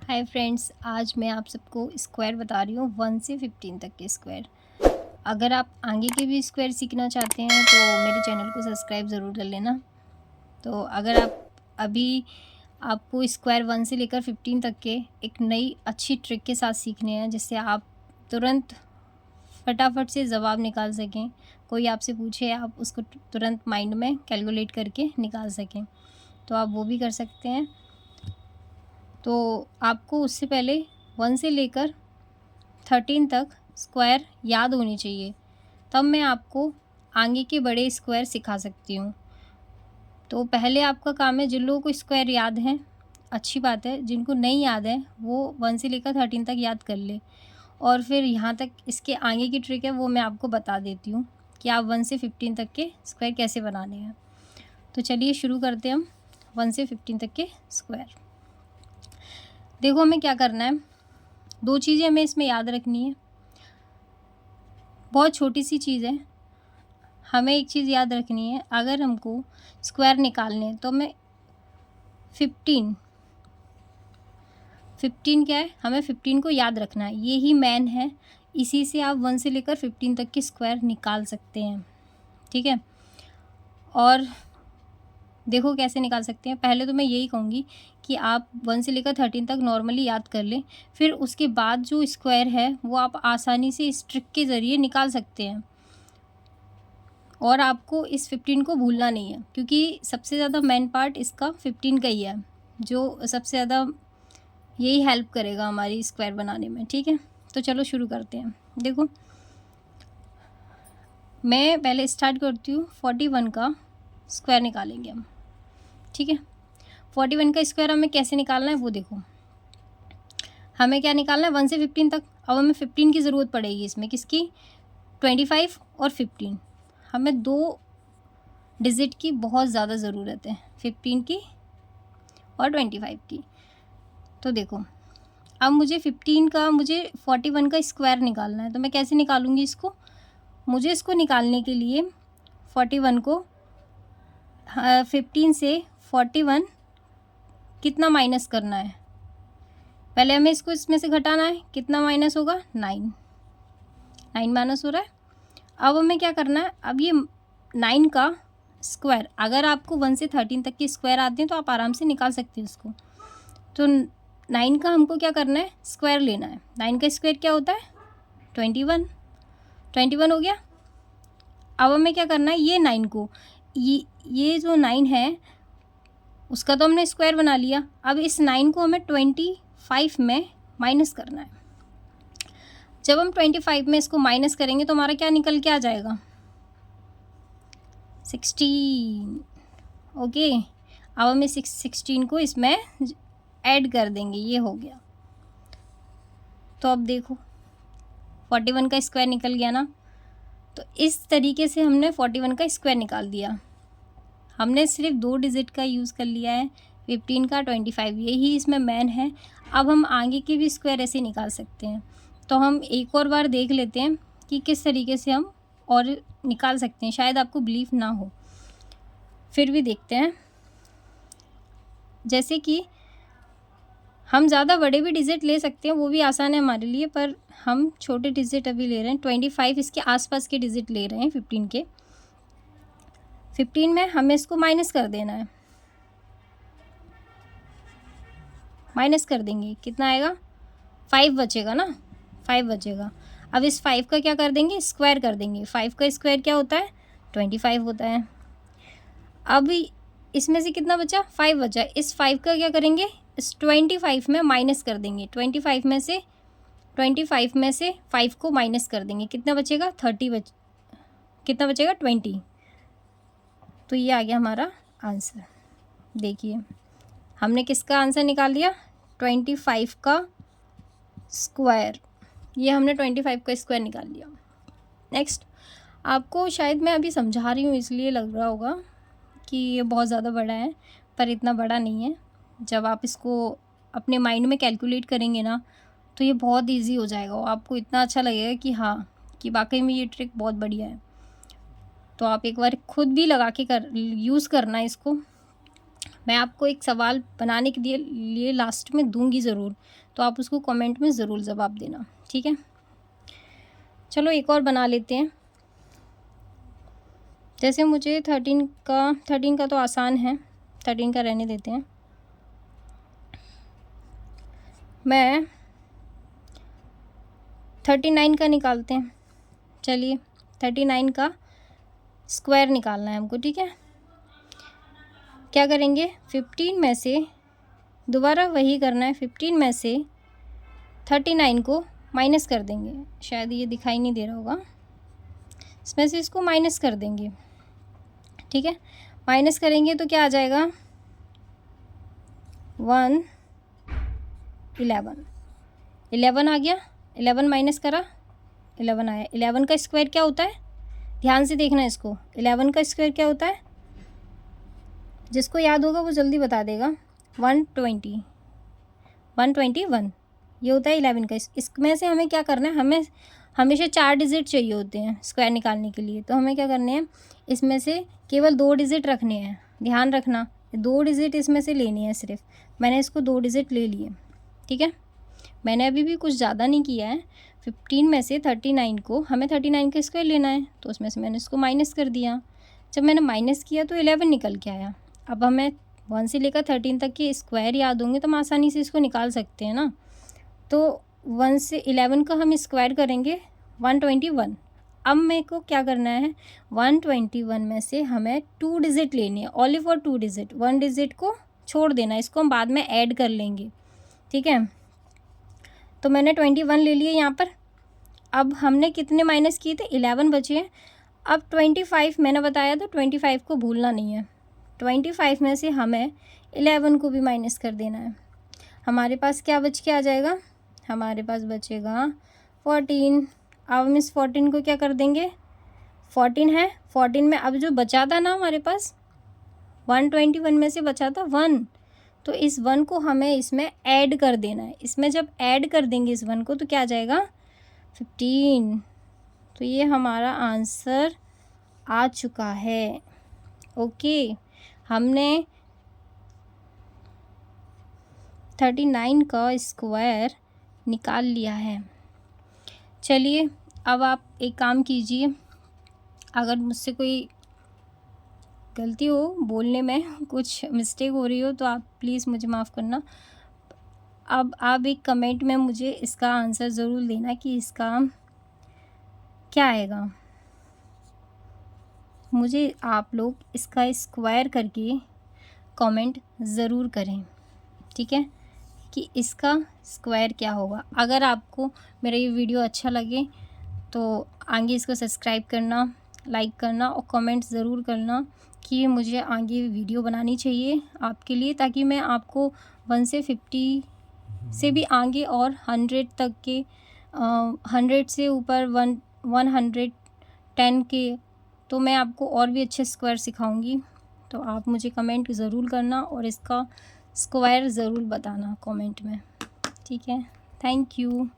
Hi friends, आज मैं आप सबको स्क्वायर बता रही हूँ 1 से 15 तक के स्क्वायर। अगर आप आगे के भी स्क्वायर सीखना चाहते हैं तो मेरे चैनल को सब्सक्राइब ज़रूर कर लेना। तो अगर आप अभी आपको स्क्वायर 1 से लेकर 15 तक के एक नई अच्छी ट्रिक के साथ सीखने हैं, जिससे आप तुरंत फटाफट से जवाब निकाल सकें। कोई आपसे पूछे आप उसको तुरंत माइंड में कैलकुलेट करके निकाल सकें, तो आप वो भी कर सकते हैं। तो आपको उससे पहले 1 से लेकर 13 तक स्क्वायर याद होनी चाहिए, तब मैं आपको आगे के बड़े स्क्वायर सिखा सकती हूँ। तो पहले आपका काम है, जिन लोगों को स्क्वायर याद हैं अच्छी बात है, जिनको नहीं याद है वो 1 से लेकर 13 तक याद कर ले, और फिर यहाँ तक इसके आगे की ट्रिक है वो मैं आपको बता देती हूँ कि आप 1 से 15 तक के स्क्वायर कैसे बनाने हैं। तो चलिए शुरू करते हैं हम 1 से 15 तक के स्क्वायर। देखो हमें क्या करना है, दो चीज़ें हमें इसमें याद रखनी है। बहुत छोटी सी चीज़ है, हमें एक चीज़ याद रखनी है। अगर हमको स्क्वायर निकालने हैं तो हमें 15 क्या है, हमें 15 को याद रखना है। ये ही मैन है, इसी से आप 1 से लेकर 15 तक के स्क्वायर निकाल सकते हैं। ठीक है, और देखो कैसे निकाल सकते हैं। पहले तो मैं यही कहूँगी कि आप 1 से लेकर 13 तक नॉर्मली याद कर लें, फिर उसके बाद जो स्क्वायर है वो आप आसानी से इस ट्रिक के ज़रिए निकाल सकते हैं। और आपको इस 15 को भूलना नहीं है, क्योंकि सबसे ज़्यादा मेन पार्ट इसका 15 का ही है, जो सबसे ज़्यादा यही हेल्प करेगा हमारी स्क्वायर बनाने में। ठीक है, तो चलो शुरू करते हैं। देखो मैं पहले स्टार्ट करती हूँ, 41 का स्क्वायर निकालेंगे हम। ठीक है, 41 का स्क्वायर हमें कैसे निकालना है वो देखो। हमें क्या निकालना है 1 से 15 तक। अब हमें 15 की ज़रूरत पड़ेगी इसमें, किसकी? 25 और 15। हमें दो डिजिट की बहुत ज़्यादा ज़रूरत है, 15 की और 25 की। तो देखो अब मुझे 41 का स्क्वायर निकालना है, तो मैं कैसे निकालूंगी इसको? मुझे इसको निकालने के लिए 41 को 15 से 41 कितना माइनस करना है, पहले हमें इसको इसमें से घटाना है। कितना माइनस होगा? 9 माइनस हो रहा है। अब हमें क्या करना है, अब ये 9 का स्क्वायर, अगर आपको 1 से 13 तक के स्क्वायर आते हैं तो आप आराम से निकाल सकते हैं इसको। तो 9 का हमको क्या करना है, स्क्वायर लेना है। 9 का स्क्वायर क्या होता है? 21 हो गया। अब हमें क्या करना है, ये 9 को, ये जो 9 है उसका तो हमने स्क्वायर बना लिया। अब इस 9 को हमें 25 में माइनस करना है। जब हम 25 में इसको माइनस करेंगे तो हमारा क्या निकल के आ जाएगा? 16। ओके, अब हम इस 16 को इसमें ऐड कर देंगे, ये हो गया। तो अब देखो 41 का स्क्वायर निकल गया ना। तो इस तरीके से हमने 41 का स्क्वायर निकाल दिया। हमने सिर्फ दो डिजिट का यूज़ कर लिया है, 15 का 25, यही इसमें मैन है। अब हम आगे के भी स्क्वायर ऐसे निकाल सकते हैं। तो हम एक और बार देख लेते हैं कि किस तरीके से हम और निकाल सकते हैं। शायद आपको बिलीव ना हो, फिर भी देखते हैं। जैसे कि हम ज़्यादा बड़े भी डिजिट ले सकते हैं, वो भी आसान है हमारे लिए, पर हम छोटे डिजिट अभी ले रहे हैं। 25 इसके आसपास के डिजिट ले रहे हैं 15 के। 15 में हमें इसको माइनस कर देना है, माइनस कर देंगे, कितना आएगा? 5 बचेगा ना, 5 बचेगा। अब इस 5 का क्या कर देंगे, स्क्वायर कर देंगे। 5 का स्क्वायर क्या होता है? 25 होता है। अब इसमें से कितना बचा? 5 बचा। इस 5 का क्या करेंगे, इस 25 में माइनस कर देंगे। 25 में से 5 को माइनस कर देंगे, कितना बचेगा? 30 कितना बचेगा? 20। तो ये आ गया हमारा आंसर। देखिए हमने किसका आंसर निकाल लिया? 25 का स्क्वायर। ये हमने 25 का स्क्वायर निकाल लिया। नेक्स्ट, आपको शायद मैं अभी समझा रही हूँ इसलिए लग रहा होगा कि ये बहुत ज़्यादा बड़ा है, पर इतना बड़ा नहीं है। जब आप इसको अपने माइंड में कैलकुलेट करेंगे ना, तो ये बहुत इजी हो जाएगा और आपको इतना अच्छा लगेगा कि हाँ, कि वाकई में ये ट्रिक बहुत बढ़िया है। तो आप एक बार खुद भी लगा के यूज़ करना इसको, मैं आपको एक सवाल बनाने के लिए लास्ट में दूंगी ज़रूर, तो आप उसको कमेंट में ज़रूर जवाब देना, ठीक है। चलो एक और बना लेते हैं। जैसे मुझे 13 का तो आसान है, 13 का रहने देते हैं। मैं 39 का निकालते हैं। चलिए 39 का स्क्वायर निकालना है हमको, ठीक है। क्या करेंगे, 15 में से दोबारा वही करना है, 15 में से 39 को माइनस कर देंगे। शायद ये दिखाई नहीं दे रहा होगा, इसमें से इसको माइनस कर देंगे, ठीक है। माइनस करेंगे तो क्या आ जाएगा, 11 आ गया। 11 माइनस करा, 11 आया। 11 का स्क्वायर क्या होता है, ध्यान से देखना इसको। 11 का स्क्वायर क्या होता है, जिसको याद होगा वो जल्दी बता देगा। 121 ये होता है 11 का। इसमें से हमें क्या करना है, हमें हमेशा 4 डिजिट चाहिए होते हैं स्क्वायर निकालने के लिए। तो हमें क्या करने हैं, इसमें से केवल 2 डिजिट रखने हैं। ध्यान रखना, 2 डिजिट इसमें से लेनी है सिर्फ। मैंने इसको 2 डिजिट ले लिए, ठीक है। मैंने अभी भी कुछ ज़्यादा नहीं किया है। 15 में से 39 को, हमें 39 का स्क्वायर लेना है, तो उसमें से मैंने इसको माइनस कर दिया। जब मैंने माइनस किया तो 11 निकल के आया। अब हमें 1 से लेकर 13 तक के स्क्वायर याद होंगे तो हम आसानी से इसको निकाल सकते हैं ना। तो 1 से 11 का हम स्क्वायर करेंगे 121। अब मेरे को क्या करना है, 121 में से हमें 2 डिजिट लेनी है, ओनली फॉर 2 डिजिट। 1 डिजिट को छोड़ देना, इसको हम बाद में ऐड कर लेंगे, ठीक है। तो मैंने 21 ले लिए यहाँ पर। अब हमने कितने माइनस किए थे, 11 बचे हैं। अब 25 मैंने बताया था, 25 को भूलना नहीं है। 25 में से हमें 11 को भी माइनस कर देना है। हमारे पास क्या बच के आ जाएगा, हमारे पास बचेगा 14। अब हम इस 14 को क्या कर देंगे, 14 है, 14 में अब जो बचा था ना हमारे पास, 121 में से बचा था 1, तो इस 1 को हमें इसमें ऐड कर देना है। इसमें जब ऐड कर देंगे इस 1 को तो क्या आ जाएगा, 15। तो ये हमारा आंसर आ चुका है। ओके, हमने 39 का स्क्वायर निकाल लिया है। चलिए अब आप एक काम कीजिए, अगर मुझसे कोई गलती हो बोलने में, कुछ मिस्टेक हो रही हो तो आप प्लीज़ मुझे माफ़ करना। अब आप एक कमेंट में मुझे इसका आंसर ज़रूर देना कि इसका क्या आएगा। मुझे आप लोग इसका स्क्वायर करके कमेंट ज़रूर करें, ठीक है, कि इसका स्क्वायर क्या होगा। अगर आपको मेरा ये वीडियो अच्छा लगे तो आगे इसको सब्सक्राइब करना, लाइक करना और कमेंट ज़रूर करना कि मुझे आगे वीडियो बनानी चाहिए आपके लिए, ताकि मैं आपको 1 से 50 से भी आगे और 100 तक के 100 से ऊपर 110 के, तो मैं आपको और भी अच्छे स्क्वायर सिखाऊंगी। तो आप मुझे कमेंट ज़रूर करना और इसका स्क्वायर ज़रूर बताना कमेंट में, ठीक है। Thank you.